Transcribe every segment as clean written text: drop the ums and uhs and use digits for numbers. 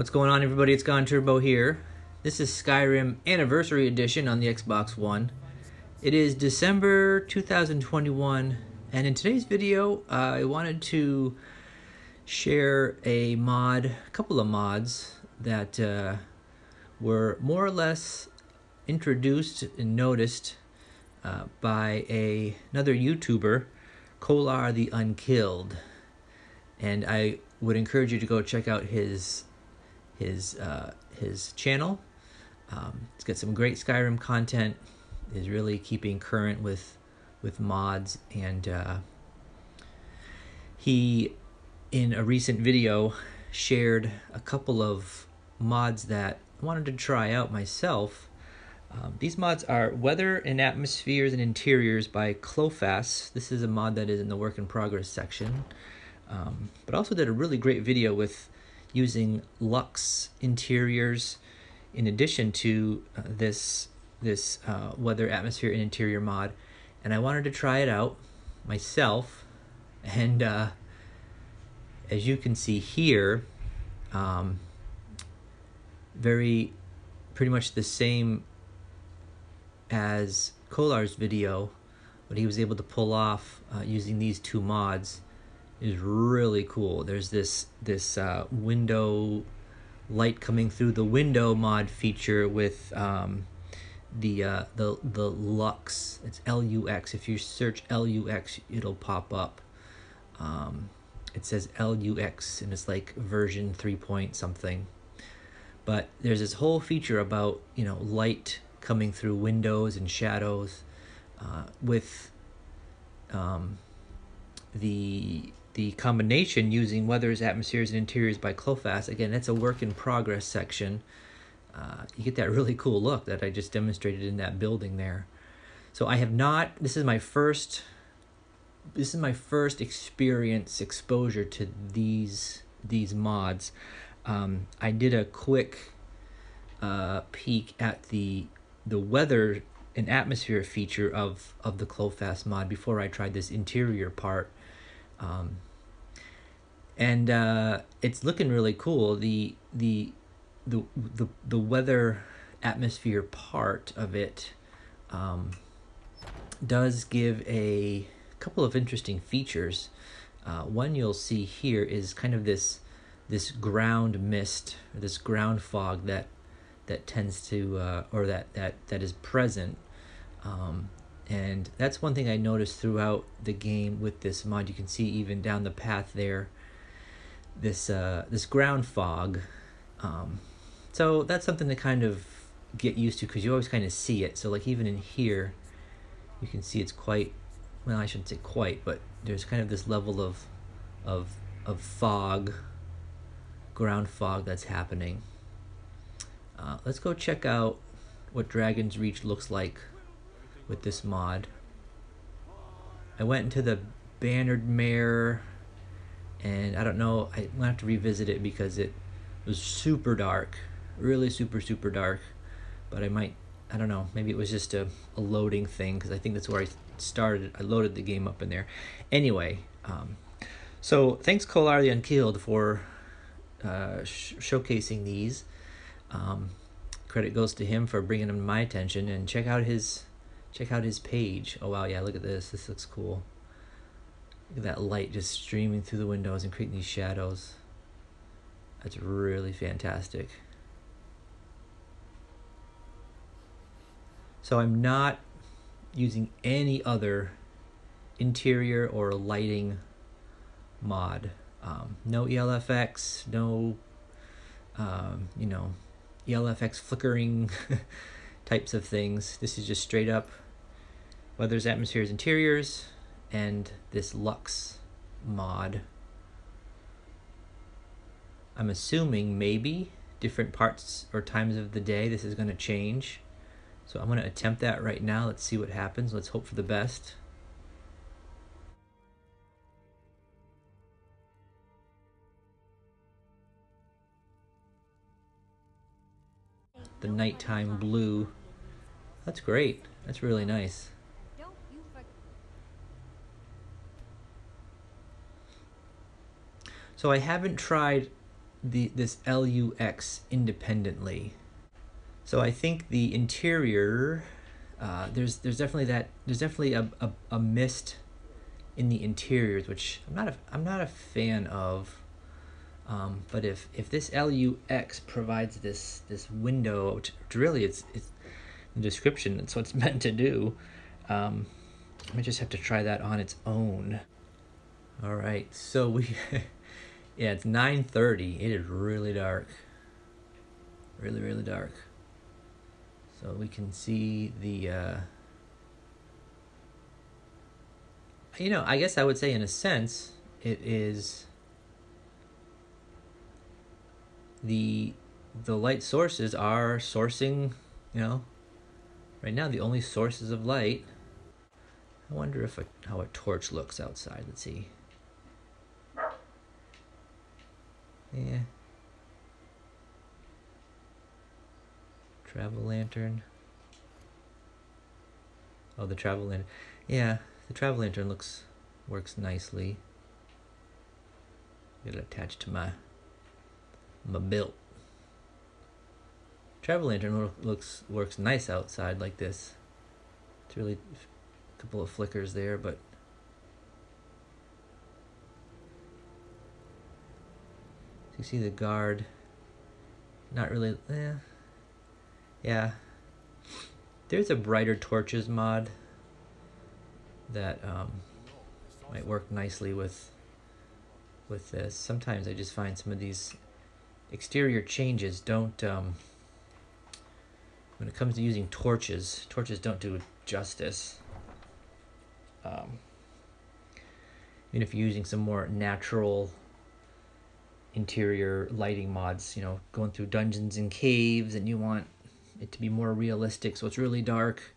What's going on, everybody? It's Gone Turbo here. This is Skyrim Anniversary Edition on the Xbox One. It is December 2021, and in today's video, I wanted to share a couple of mods that were more or less introduced and noticed by another YouTuber, Kolar the Unkilled, and I would encourage you to go check out his channel. It's got some great Skyrim content. Is really keeping current with mods, and he in a recent video shared a couple of mods that I wanted to try out myself. These mods are Weather and Atmospheres and Interiors by Clofas1. This is a mod that is in the work in progress section, but also did a really great video with using LUX interiors in addition to this weather, atmosphere, and interior mod, and I wanted to try it out myself. And as you can see here, pretty much the same as Kolar's video, what he was able to pull off using these two mods is really cool. There's this window light coming through the window mod feature with the LUX. It's LUX. If you search LUX, it'll pop up. It says LUX, and it's like version 3 point something. But there's this whole feature about light coming through windows and shadows with the combination using Weathers, Atmospheres, and Interiors by Clofas. Again, that's a work in progress section. You get that really cool look that I just demonstrated in that building there. So I have not, this is my first exposure to these mods. I did a quick peek at the weather and atmosphere feature of the Clofas mod before I tried this interior part. And it's looking really cool. The weather atmosphere part of it does give a couple of interesting features. One you'll see here is kind of this ground mist, or this ground fog that tends to or that is present. And that's one thing I noticed throughout the game with this mod. You can see even down the path there, this ground fog. So that's something to kind of get used to, because you always kind of see it. So like even in here, you can see it's quite, well, I shouldn't say quite, but there's kind of this level of fog, ground fog that's happening. Let's go check out what Dragon's Reach looks like with this mod. I went into the Bannered Mare, and I don't know, I'm gonna have to revisit it because it was super dark, really super dark. But I don't know, maybe it was just a loading thing, because I think that's where I started. I loaded the game up in there. Anyway, so thanks Kolar the Unkilled for showcasing these. Credit goes to him for bringing them to my attention, and check out his page. Oh wow, yeah, look at this. This looks cool. Look at that light just streaming through the windows and creating these shadows. That's really fantastic. So I'm not using any other interior or lighting mod. No ELFX, no ELFX flickering types of things. This is just straight up Weathers, Atmospheres, Interiors, and this LUX mod. I'm assuming maybe different parts or times of the day this is going to change. So I'm going to attempt that right now. Let's see what happens. Let's hope for the best. The nighttime blue. That's great. That's really nice. So I haven't tried this LUX independently. So I think the interior, there's definitely a mist in the interiors, which I'm not a fan of. But if this LUX provides this window to really, it's the description, it's what it's meant to do. I might just have to try that on its own. All right, so we yeah, it's 9:30. It is really dark, really dark. So we can see the I guess I would say in a sense it is the light sources are sourcing, right now the only sources of light. I wonder how a torch looks outside. Let's see. Yeah. Travel lantern. Oh, the travel lantern. Yeah, the travel lantern works nicely. Get it attached to my built. Travel lantern works nice outside like this. It's really a couple of flickers there, but so you see the guard. Not really. Yeah. There's a brighter torches mod that might work nicely with this. Sometimes I just find some of these exterior changes don't when it comes to using torches don't do it justice. Even if you're using some more natural interior lighting mods, going through dungeons and caves and you want it to be more realistic, so it's really dark,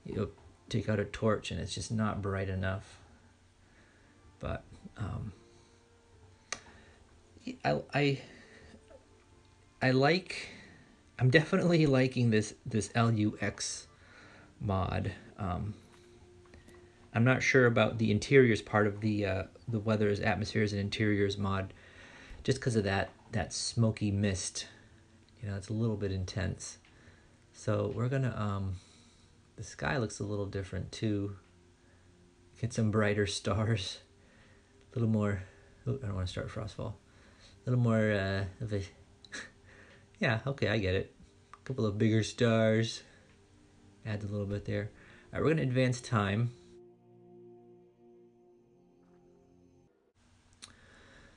you take out a torch and it's just not bright enough. But I'm definitely liking this LUX mod. I'm not sure about the interiors part of the weathers, atmospheres, and interiors mod, just because of that smoky mist. It's a little bit intense. So we're gonna the sky looks a little different too. Get some brighter stars, a little more. I don't want to start Frostfall. A little more of a. Yeah, okay, I get it. A couple of bigger stars. Adds a little bit there. All right, we're gonna advance time.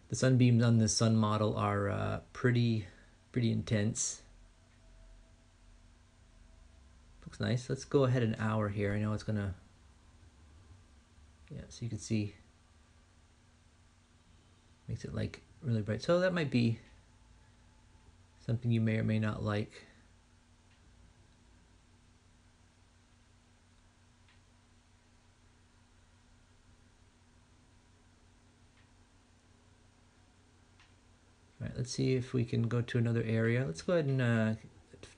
The sunbeams on the sun model are pretty intense. Looks nice. Let's go ahead an hour here. I know it's gonna. Yeah, so you can see. Makes it like really bright. So that might be something you may or may not like. All right, let's see if we can go to another area. Let's go ahead and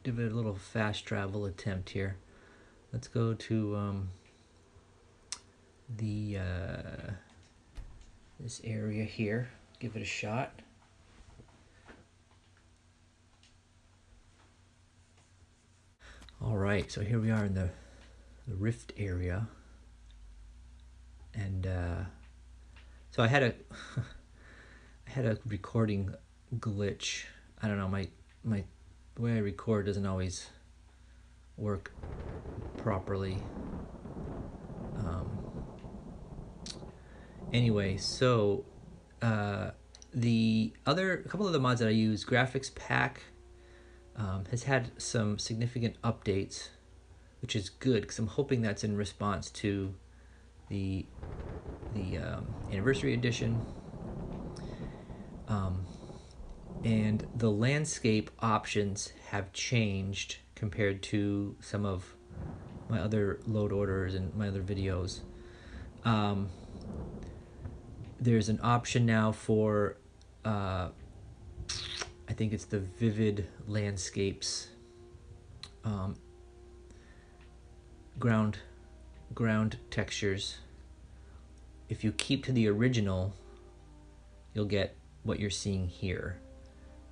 give it a little fast travel attempt here. Let's go to this area here. Give it a shot. All right, so here we are in the rift area, and so I had a I had a recording glitch. I don't know, my the way I record doesn't always work properly. Anyway, so a couple of the mods that I use, Graphics Pack, has had some significant updates, which is good because I'm hoping that's in response to the anniversary edition. And the landscape options have changed compared to some of my other load orders and my other videos. There's an option now for I think it's the vivid landscapes, ground textures. If you keep to the original, you'll get what you're seeing here.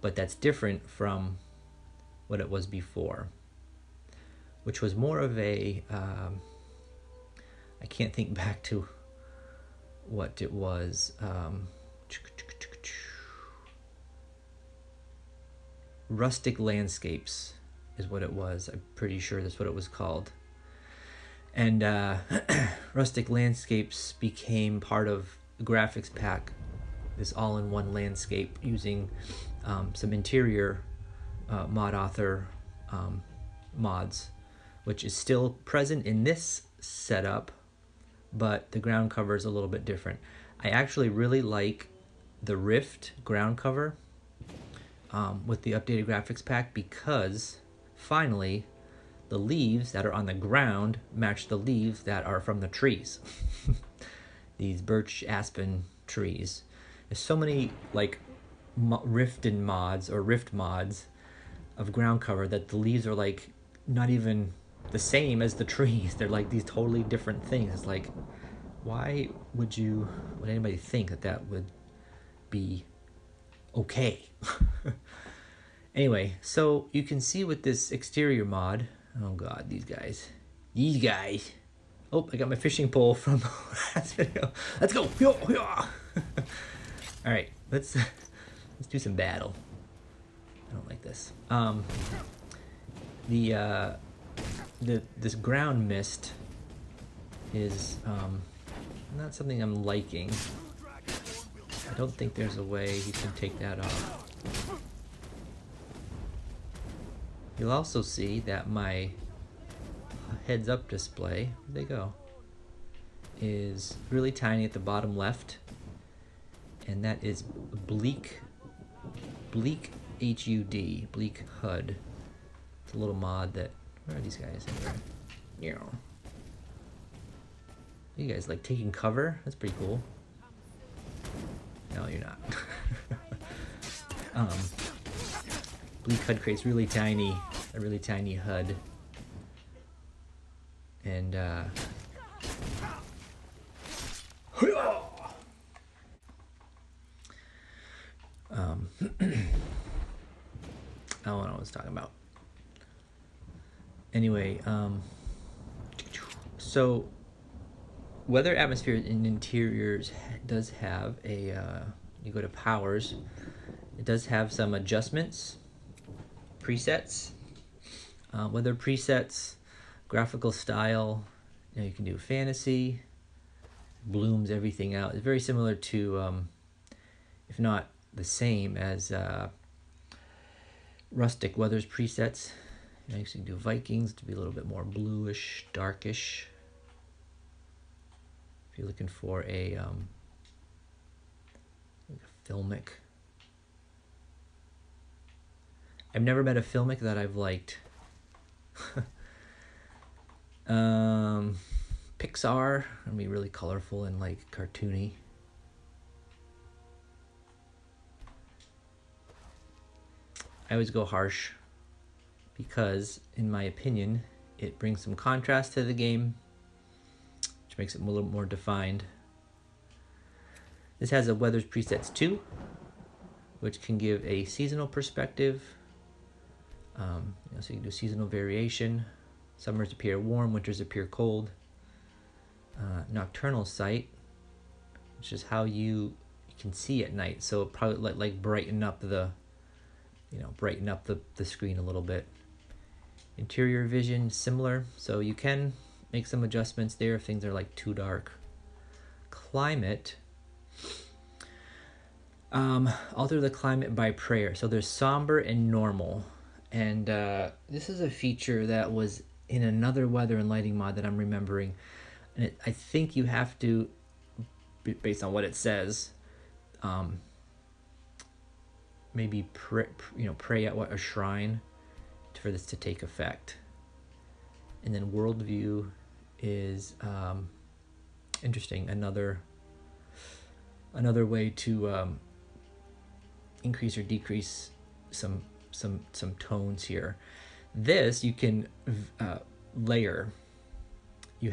but that's different from what it was before, which was more of a I can't think back to what it was. Rustic Landscapes is what it was. I'm pretty sure that's what it was called. And Rustic Landscapes became part of the graphics pack, this all-in-one landscape using some interior mod author mods, which is still present in this setup, but the ground cover is a little bit different. I actually really like the Rift ground cover with the updated graphics pack, because finally the leaves that are on the ground match the leaves that are from the trees. These birch aspen trees. There's so many like Rift mods of ground cover that the leaves are like not even the same as the trees. They're like these totally different things. It's like, why would anybody think that would be okay? Anyway, so you can see with this exterior mod, oh god, these guys. Oh, I got my fishing pole from the last video. Let's go. All right, let's do some battle. I don't like this. This ground mist is not something I'm liking. I don't think there's a way you can take that off. You'll also see that my heads up display, where'd they go, is really tiny at the bottom left, and that is bleak HUD, bleak HUD. It's a little mod that, where are these guys anyway? You guys like taking cover? That's pretty cool. No, you're not. Bleak HUD creates a really tiny HUD. And I don't know what I was talking about. Anyway, so weather, atmosphere, and interiors does have a, you go to powers, it does have some adjustments, presets, weather presets, graphical style. You can do fantasy, blooms everything out. It's very similar to, if not the same as Rustic Weather's presets. You can do Vikings to be a little bit more bluish, darkish. If you're looking for a filmic. I've never met a filmic that I've liked. Pixar, I mean, really colorful and like cartoony. I always go harsh because, in my opinion, it brings some contrast to the game, which makes it a little more defined. This has a weather presets too, which can give a seasonal perspective. So you can do seasonal variation. Summers appear warm, winters appear cold. Nocturnal sight, which is how you can see at night. So it probably like brighten up the screen a little bit. Interior vision, similar. So you can make some adjustments there if things are like too dark. Climate, alter the climate by prayer. So there's somber and normal. And this is a feature that was in another weather and lighting mod that I'm remembering. And I think you have to, based on what it says, maybe pray at a shrine for this to take effect. And then worldview is interesting. Another way to increase or decrease some tones here. This you can layer. You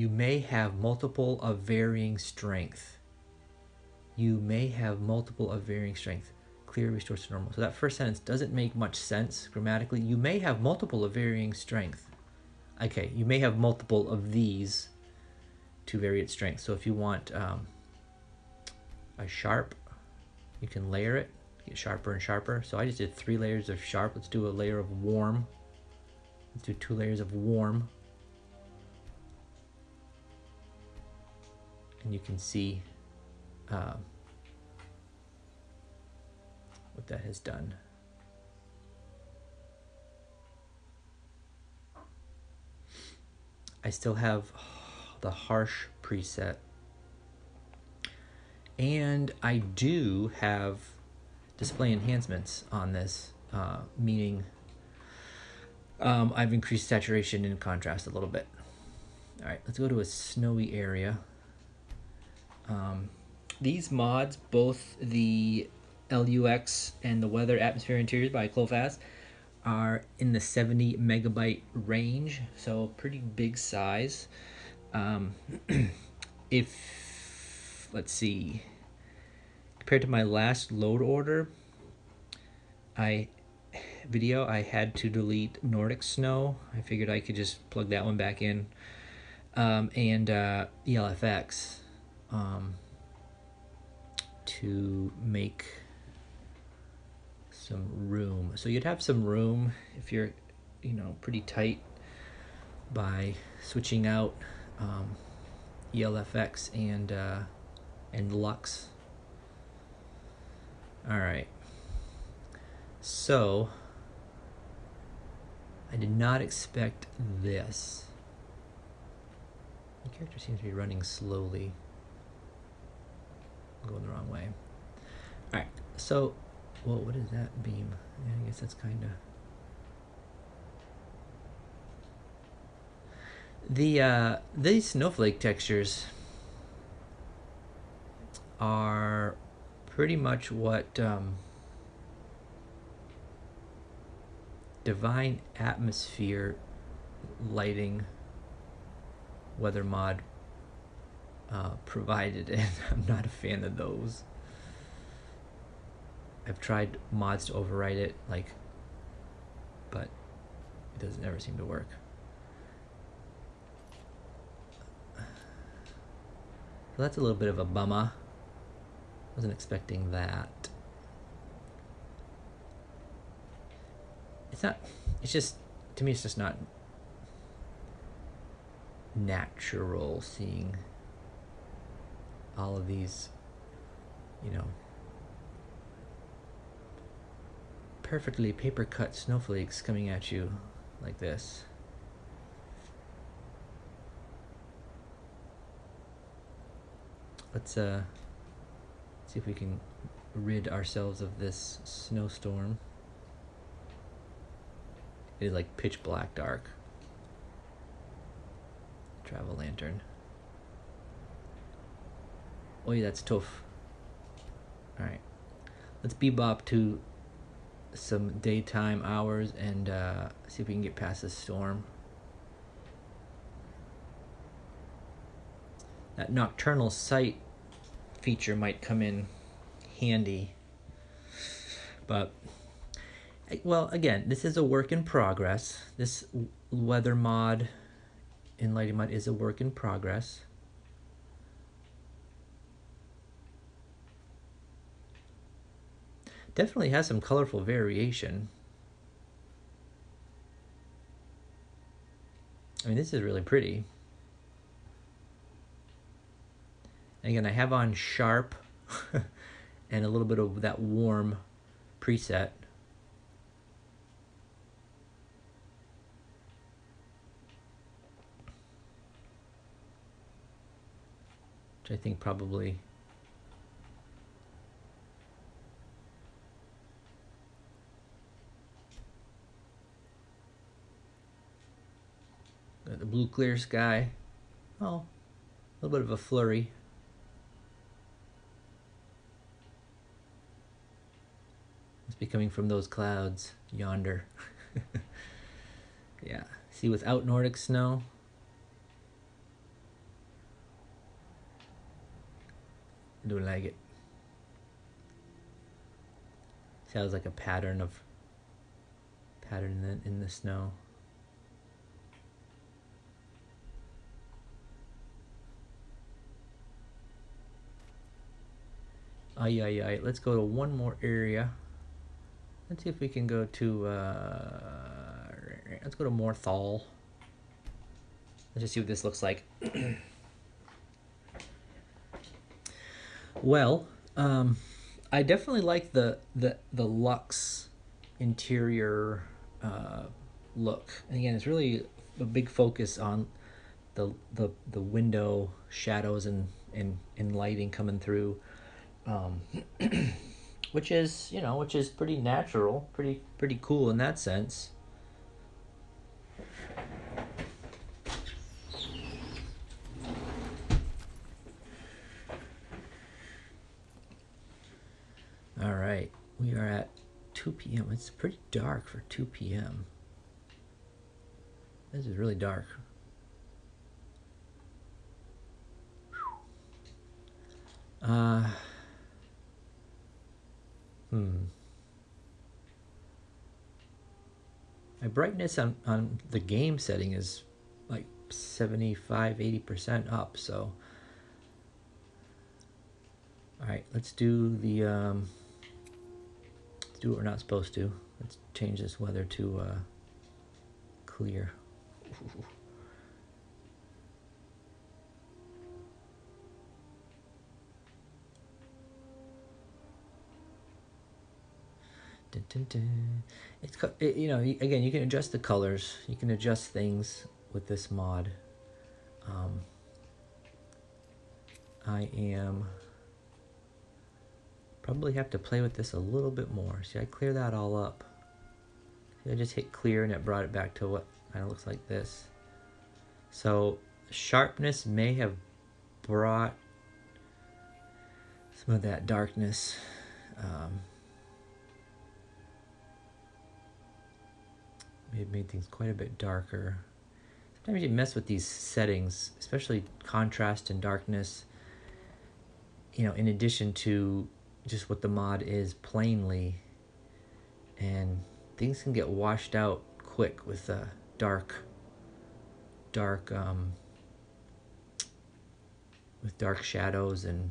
may have multiple of varying strength. you may have multiple of varying strength. Clear restores to normal. So that first sentence doesn't make much sense grammatically. You may have multiple of varying strength. Okay, you may have multiple of these to vary its strength. So if you want a sharp, you can layer it, get sharper and sharper. So I just did 3 layers of sharp. Let's do a layer of warm. Let's do 2 layers of warm. And you can see what that has done. I still have the harsh preset, and I do have display enhancements on this, meaning I've increased saturation and contrast a little bit. All right, let's go to a snowy area. These mods, both the LUX and the Weather Atmosphere Interiors by Clofas, are in the 70 megabyte range, so pretty big size. If, let's see, compared to my last load order video, I had to delete Nordic Snow. I figured I could just plug that one back in, and ELFX to make some room. So you'd have some room if you're, pretty tight, by switching out ELFX and LUX. All right. So I did not expect this. The character seems to be running slowly. I'm going the wrong way. All right. So, well, what is that beam? Yeah, I guess that's kind of... These snowflake textures are pretty much what Divine Atmosphere lighting weather mod provided, and I'm not a fan of those. I've tried mods to overwrite it, but it doesn't ever seem to work. So that's a little bit of a bummer. Wasn't expecting that. It's just, to me, it's just not natural seeing all of these, perfectly paper cut snowflakes coming at you like this. Let's see if we can rid ourselves of this snowstorm. It is like pitch black dark. Travel lantern. Oh yeah, that's tough. Alright. Let's bebop to some daytime hours and see if we can get past this storm. That nocturnal sight feature might come in handy. But, well, again, this is a work in progress. This weather mod in lighting mod is a work in progress. Definitely has some colorful variation. I mean, this is really pretty. Again, I have on sharp and a little bit of that warm preset. Which I think probably got the blue clear sky. Oh, a little bit of a flurry. Must be coming from those clouds yonder. Yeah, see, without Nordic snow, I don't like it. See how there's like a pattern in the snow. Ay. Let's go to one more area. Let's see if we can go to let's go to Morthal. Let's just see what this looks like. Well, I definitely like the LUX interior look. And again, it's really a big focus on the window shadows and lighting coming through, which is pretty natural, pretty cool in that sense. All right, we are at 2 p.m. It's pretty dark for 2 p.m. This is really dark. My brightness on the game setting is like 75-80% up, so all right, let's do the let's do what we're not supposed to. Let's change this weather to clear. Dun, dun, dun. Again, you can adjust the colors. You can adjust things with this mod. I am probably have to play with this a little bit more. See, I clear that all up. See, I just hit clear and it brought it back to what kind of looks like this. So sharpness may have brought some of that darkness. May have made things quite a bit darker. Sometimes you mess with these settings, especially contrast and darkness, in addition to just what the mod is plainly, and things can get washed out quick with dark shadows, and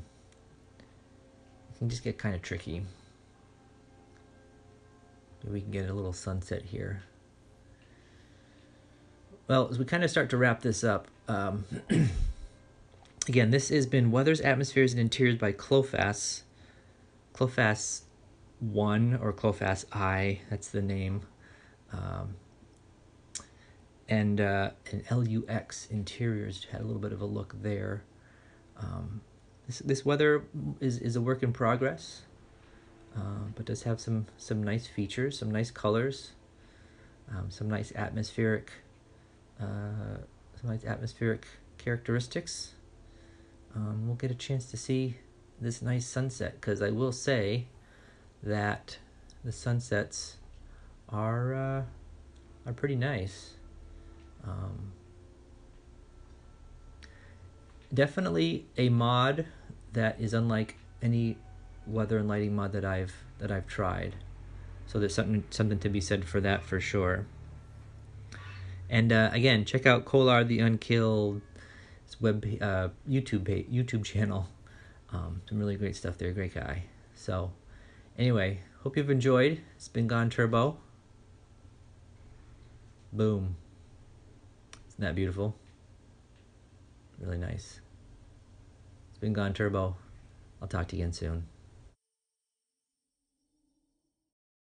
it can just get kind of tricky. Maybe we can get a little sunset here. Well, as we kind of start to wrap this up, again, this has been Weathers, Atmospheres, and Interiors by Clofas1 or Clofas1, that's the name, and LUX Interiors had a little bit of a look there. This weather is a work in progress, but does have some nice features, some nice colors, some nice atmospheric characteristics. We'll get a chance to see this nice sunset, because I will say that the sunsets are pretty nice. Definitely a mod that is unlike any weather and lighting mod that I've tried. So there's something to be said for that, for sure. And again, check out Kolar the Unkilled YouTube channel. Some really great stuff there. Great guy. So anyway, hope you've enjoyed. It's been Gone Turbo. Boom. Isn't that beautiful? Really nice. It's been Gone Turbo. I'll talk to you again soon.